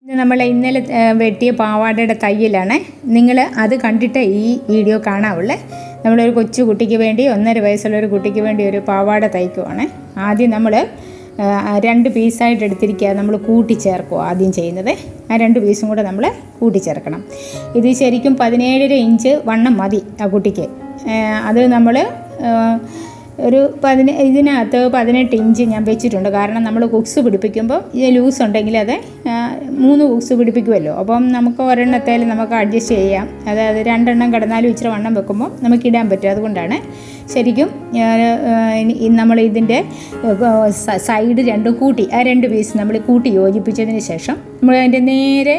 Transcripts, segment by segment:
ഇത് നമ്മൾ ഇന്നലെ വെട്ടിയ പാവാടയുടെ തയ്യലാണ്. നിങ്ങൾ അത് കണ്ടിട്ട് ഈ വീഡിയോ കാണാവുള്ളേ. നമ്മളൊരു കൊച്ചു കുട്ടിക്ക് വേണ്ടി 1.5 വയസ്സുള്ള ഒരു കുട്ടിക്ക് വേണ്ടി ഒരു പാവാട തയ്ക്കുവാണ്. ആദ്യം നമ്മൾ 2 പീസായിട്ട് എടുത്തിരിക്കുക. നമ്മൾ കൂട്ടിച്ചേർക്കുക ആദ്യം ചെയ്യുന്നത്. ആ 2 പീസും കൂടെ നമ്മൾ കൂട്ടിച്ചേർക്കണം. ഇത് ശരിക്കും 17.5 ഇഞ്ച് വണ്ണം മതി ആ കുട്ടിക്ക്. അത് നമ്മൾ ഇതിനകത്ത് 18 ഇഞ്ച് ഞാൻ വെച്ചിട്ടുണ്ട്. കാരണം നമ്മൾ കുക്സ് പിടിപ്പിക്കുമ്പോൾ ഇത് ലൂസ് ഉണ്ടെങ്കിൽ അത് 3 കുക്സ് പിടിപ്പിക്കുമല്ലോ. അപ്പം നമുക്ക് ഒരെണ്ണത്തേൽ നമുക്ക് അഡ്ജസ്റ്റ് ചെയ്യാം. അതായത് 2 എണ്ണം കിടന്നാലും ഇച്ചിരി വണ്ണം വെക്കുമ്പോൾ നമുക്ക് ഇടാൻ പറ്റും. അതുകൊണ്ടാണ് ശരിക്കും നമ്മൾ ഇതിൻ്റെ സൈഡ് 2 കൂട്ടി ആ 2 പീസ് നമ്മൾ കൂട്ടി യോജിപ്പിച്ചതിന് ശേഷം നമ്മൾ അതിൻ്റെ നേരെ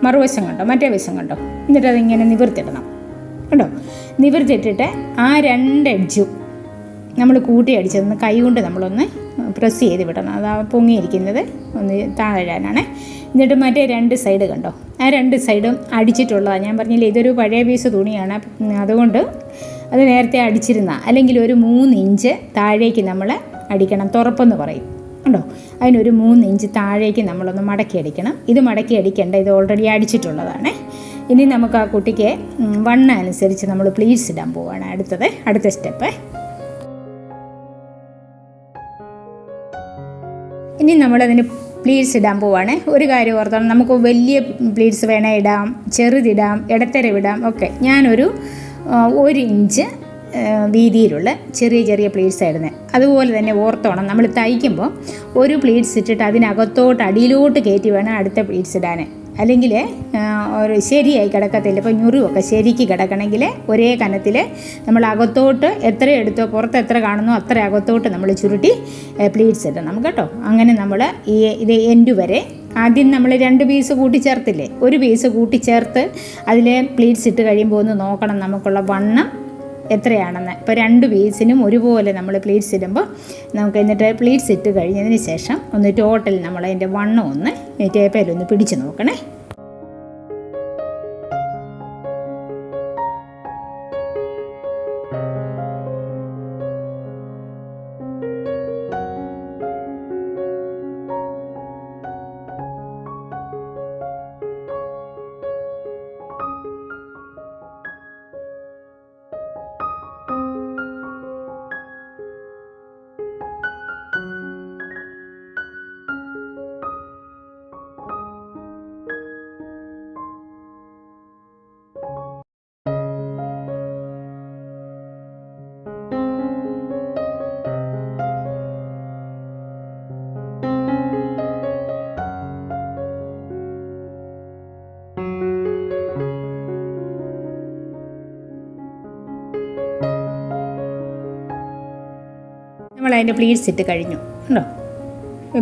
മറുവശം കണ്ടോ, മറ്റേ വശം കണ്ടോ, എന്നിട്ട് അതിങ്ങനെ നിവർത്തിടണം കേട്ടോ. നിവർത്തിട്ടിട്ട് ആ 2 എഡ്ജും നമ്മൾ കൂട്ടി അടിച്ചതൊന്ന് കൈ കൊണ്ട് നമ്മളൊന്ന് പ്രസ് ചെയ്ത് വിടണം. അത് പൊങ്ങിയിരിക്കുന്നത് ഒന്ന് താഴാനാണ്. എന്നിട്ട് മറ്റേ 2 സൈഡ് കണ്ടോ, ആ 2 സൈഡും അടിച്ചിട്ടുള്ളതാണ്. ഞാൻ പറഞ്ഞില്ലേ, ഇതൊരു പഴയ പീസ് തുണിയാണ്. അതുകൊണ്ട് അത് നേരത്തെ അടിച്ചിരുന്ന, അല്ലെങ്കിൽ ഒരു 3 ഇഞ്ച് താഴേക്ക് നമ്മൾ അടിക്കണം. തുറപ്പെന്ന് പറയും ഉണ്ടോ. അതിനൊരു 3 ഇഞ്ച് താഴേക്ക് നമ്മളൊന്ന് മടക്കി അടിക്കണം. ഇത് മടക്കി അടിക്കേണ്ട, ഇത് ഓൾറെഡി അടിച്ചിട്ടുള്ളതാണ്. ഇനി നമുക്ക് ആ കുട്ടിക്ക് വണ്ണം അനുസരിച്ച് നമ്മൾ പ്ലീറ്റ്സ് ഇടാൻ പോവുകയാണ്. അടുത്ത സ്റ്റെപ്പ്. ഇനി നമ്മളതിന് പ്ലീറ്റ്സ് ഇടാൻ പോവാണ്. ഒരു കാര്യം ഓർത്തോണം, നമുക്ക് വലിയ പ്ലീറ്റ്സ് വേണേൽ ഇടാം, ചെറുതിടാം, ഇടത്തരവിടാം ഒക്കെ. ഞാനൊരു 1 ഇഞ്ച് വീതിയിലുള്ള ചെറിയ പ്ലീറ്റ്സ് ഇടുന്നത്. അതുപോലെ തന്നെ ഓർത്തോണം, നമ്മൾ തയ്ക്കുമ്പോൾ ഒരു പ്ലീറ്റ്സ് ഇട്ടിട്ട് അതിനകത്തോട്ട് അടിയിലോട്ട് കയറ്റി വേണം അടുത്ത പ്ലീറ്റ്സ് ഇടാൻ. അല്ലെങ്കിൽ ഒരു ശരിയായി കിടക്കത്തില്ല. ഇപ്പോൾ ഞുറിവൊക്കെ ശരിക്ക് കിടക്കണമെങ്കിൽ ഒരേ കനത്തിൽ നമ്മൾ അകത്തോട്ട് എത്ര എടുത്തോ, പുറത്ത് എത്ര കാണുന്നോ അത്ര അകത്തോട്ട് നമ്മൾ ചുരുട്ടി പ്ലീറ്റ്സ് ഇടണം കേട്ടോ. അങ്ങനെ നമ്മൾ ഇത് എൻഡ് വരെ ആദ്യം നമ്മൾ 2 പീസ് കൂട്ടിച്ചേർത്തില്ലേ, ഒരു പീസ് കൂട്ടിച്ചേർത്ത് അതിൽ പ്ലീറ്റ്സ് ഇട്ട് കഴിയുമ്പോൾ ഒന്ന് നോക്കണം നമുക്കുള്ള വണ്ണം എത്രയാണെന്ന്. ഇപ്പോൾ 2 പീസിനും ഒരുപോലെ നമ്മൾ പ്ലീറ്റ്സ് ഇടുമ്പോൾ നമുക്ക്, എന്നിട്ട് പ്ലീറ്റ്സ് ഇട്ട് കഴിഞ്ഞതിന് ശേഷം ഒന്ന് ടോട്ടൽ നമ്മളതിൻ്റെ വണ്ണം ഒന്ന് ടേപ്പയിലൊന്ന് പിടിച്ച് നോക്കണേ. നമ്മളതിൻ്റെ പ്ലീറ്റ്സ് ഇട്ട് കഴിഞ്ഞു കണ്ടോ.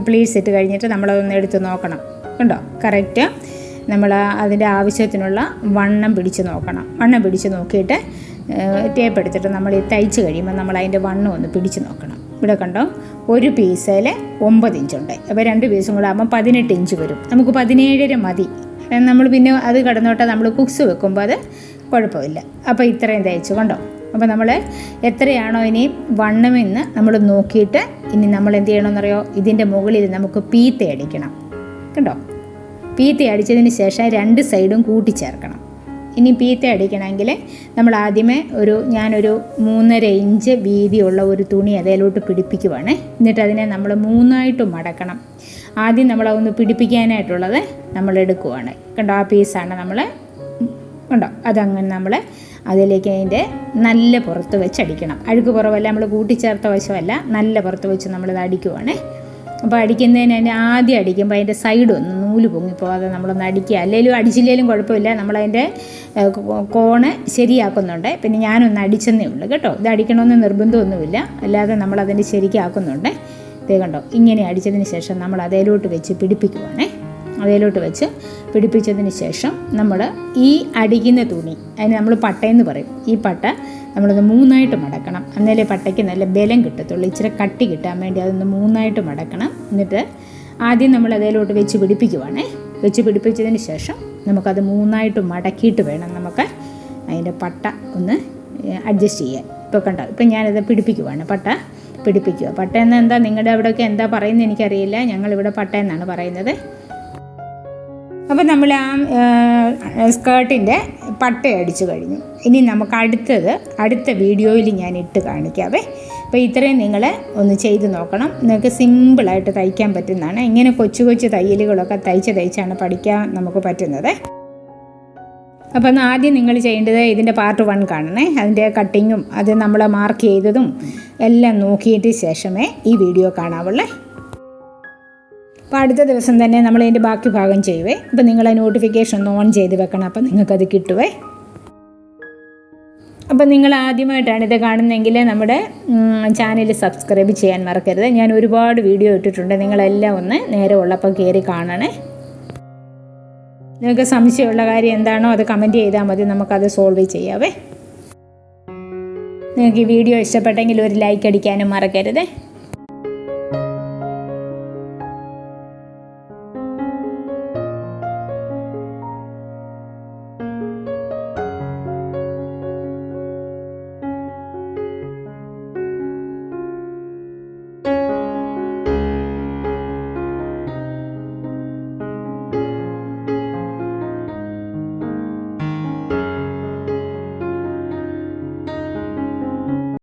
പ്ലീറ്റ്സ് ഇട്ട് കഴിഞ്ഞിട്ട് നമ്മളതൊന്ന് എടുത്ത് നോക്കണം കണ്ടോ. കറക്റ്റ് നമ്മൾ അതിൻ്റെ ആവശ്യത്തിനുള്ള വണ്ണം പിടിച്ച് നോക്കണം. വണ്ണം പിടിച്ച് നോക്കിയിട്ട് ടേപ്പ് എടുത്തിട്ട് നമ്മൾ തയ്ച്ച് കഴിയുമ്പോൾ നമ്മൾ അതിൻ്റെ വണ്ണം ഒന്ന് പിടിച്ച് നോക്കണം. ഇവിടെ കണ്ടോ, ഒരു പീസിൽ 9 ഇഞ്ചുണ്ട്. അപ്പോൾ 2 പീസും കൂടെ ആകുമ്പോൾ 18 ഇഞ്ച് വരും. നമുക്ക് 17.5 മതി. നമ്മൾ പിന്നെ അത് കടന്നോട്ടെ നമ്മൾ കുക്സ് വെക്കുമ്പോൾ അത് കുഴപ്പമില്ല. അപ്പോൾ ഇത്രയും തയ്ച്ചു കണ്ടോ. അപ്പോൾ നമ്മൾ എത്രയാണോ ഇനി വണ്ണമെന്ന് നമ്മൾ നോക്കിയിട്ട് ഇനി നമ്മൾ എന്ത് ചെയ്യണമെന്നറിയോ, ഇതിൻ്റെ മുകളിൽ നമുക്ക് പീത്ത അടിക്കണം കേട്ടോ. പീത്ത അടിച്ചതിന് ശേഷം 2 സൈഡും കൂട്ടിച്ചേർക്കണം. ഇനി പീത്ത അടിക്കണമെങ്കിൽ നമ്മൾ ആദ്യമേ ഞാനൊരു 3.5 ഇഞ്ച് വീതിയുള്ള ഒരു തുണി അതിലോട്ട് പിടിപ്പിക്കുവാണ്. എന്നിട്ട് അതിനെ നമ്മൾ 3ആയിട്ട് മടക്കണം. ആദ്യം നമ്മളതൊന്ന് പിടിപ്പിക്കാനായിട്ടുള്ളത് നമ്മൾ എടുക്കുവാണ് കണ്ടോ. ആ പീസാണ് നമ്മൾ കണ്ടോ. അതങ്ങനെ നമ്മൾ അതിലേക്ക് അതിൻ്റെ നല്ല പുറത്ത് വെച്ച് അടിക്കണം. അഴുക്ക് പുറമല്ല, നമ്മൾ കൂട്ടിച്ചേർത്ത വശമല്ല, നല്ല പുറത്ത് വെച്ച് നമ്മളിത് അടിക്കുവാണ്. അപ്പോൾ അടിക്കുന്നതിന് തന്നെ ആദ്യം അടിക്കുമ്പോൾ അതിൻ്റെ സൈഡ് ഒന്ന് നൂല് പൊങ്ങിപ്പോകാതെ നമ്മളൊന്ന് അടിക്കുക. അല്ലെങ്കിലും അടിച്ചില്ലെങ്കിലും കുഴപ്പമില്ല, നമ്മളതിൻ്റെ കോണ് ശരിയാക്കുന്നുണ്ട്. പിന്നെ ഞാനൊന്ന് അടിച്ചെന്നേ ഉള്ളൂ കേട്ടോ. ഇത് അടിക്കണമെന്ന് നിർബന്ധമൊന്നുമില്ല, അല്ലാതെ നമ്മളതിൻ്റെ ശരിക്കാക്കുന്നുണ്ട്. ഇതേ കണ്ടോ, ഇങ്ങനെ അടിച്ചതിന് ശേഷം നമ്മൾ അതിലോട്ട് വെച്ച് പിടിപ്പിക്കുവാണേ. അതിലോട്ട് വെച്ച് പിടിപ്പിച്ചതിന് ശേഷം നമ്മൾ ഈ അടിക്കുന്ന തുണി, അതിന് നമ്മൾ പട്ടയെന്ന് പറയും. ഈ പട്ട നമ്മളത് 3ആയിട്ട് മടക്കണം. എന്നാലേ പട്ടയ്ക്ക് നല്ല ബലം കിട്ടത്തുള്ളൂ. ഇച്ചിരി കട്ടി കിട്ടാൻ വേണ്ടി അതൊന്ന് 3ആയിട്ട് മടക്കണം. എന്നിട്ട് ആദ്യം നമ്മൾ അതിലോട്ട് വെച്ച് പിടിപ്പിക്കുവാണേ. വെച്ച് പിടിപ്പിച്ചതിന് ശേഷം നമുക്കത് 3ആയിട്ട് മടക്കിയിട്ട് വേണം നമുക്ക് അതിൻ്റെ പട്ട ഒന്ന് അഡ്ജസ്റ്റ് ചെയ്യാൻ. ഇപ്പോൾ കണ്ടോ, ഇപ്പം ഞാനത് പിടിപ്പിക്കുവാണ്. പട്ട പിടിപ്പിക്കുക. പട്ട എന്താ നിങ്ങളുടെ അവിടെയൊക്കെ എന്താ പറയുന്നത് എനിക്കറിയില്ല. ഞങ്ങളിവിടെ പട്ട എന്നാണ് പറയുന്നത്. അപ്പോൾ നമ്മൾ സ്കേർട്ടിൻ്റെ പട്ട അടിച്ചു കഴിഞ്ഞു. ഇനി നമുക്ക് അടുത്ത വീഡിയോയിൽ ഞാൻ ഇട്ട് കാണിക്കാവേ. അപ്പോൾ ഇത്രയും നിങ്ങൾ ഒന്ന് ചെയ്ത് നോക്കണം. നിങ്ങൾക്ക് സിമ്പിളായിട്ട് തയ്ക്കാൻ പറ്റുന്നതാണ്. ഇങ്ങനെ കൊച്ചു തയ്യലുകളൊക്കെ തയ്ച്ചാണ് പഠിക്കാൻ നമുക്ക് പറ്റുന്നത്. അപ്പം ആദ്യം നിങ്ങൾ ചെയ്യേണ്ടത് ഇതിൻ്റെ പാർട്ട് 1 കാണണേ. അതിൻ്റെ കട്ടിങ്ങും അത് നമ്മൾ മാർക്ക് ചെയ്തതും എല്ലാം നോക്കിയിട്ട് ശേഷമേ ഈ വീഡിയോ കാണാവുള്ളേ. അപ്പോൾ അടുത്ത ദിവസം തന്നെ നമ്മൾ ഇതിൻ്റെ ബാക്കി ഭാഗം ചെയ്യുവേ. അപ്പോൾ നിങ്ങൾ നോട്ടിഫിക്കേഷൻ ഒന്ന് ഓൺ ചെയ്ത് വെക്കണം, അപ്പോൾ നിങ്ങൾക്കത് കിട്ടുവേ. അപ്പോൾ നിങ്ങൾ ആദ്യമായിട്ടാണ് ഇത് കാണുന്നതെങ്കിൽ നമ്മുടെ ചാനൽ സബ്സ്ക്രൈബ് ചെയ്യാൻ മറക്കരുത്. ഞാൻ ഒരുപാട് വീഡിയോ ഇട്ടിട്ടുണ്ട്, നിങ്ങളെല്ലാം ഒന്ന് നേരെ ഉള്ളപ്പോൾ കയറി കാണണേ. നിങ്ങൾക്ക് സംശയമുള്ള കാര്യം എന്താണോ അത് കമൻറ്റ് ചെയ്താൽ മതി, നമുക്കത് സോൾവ് ചെയ്യാവേ. നിങ്ങൾക്ക് ഈ വീഡിയോ ഇഷ്ടപ്പെട്ടെങ്കിൽ ഒരു ലൈക്ക് അടിക്കാനും മറക്കരുത്.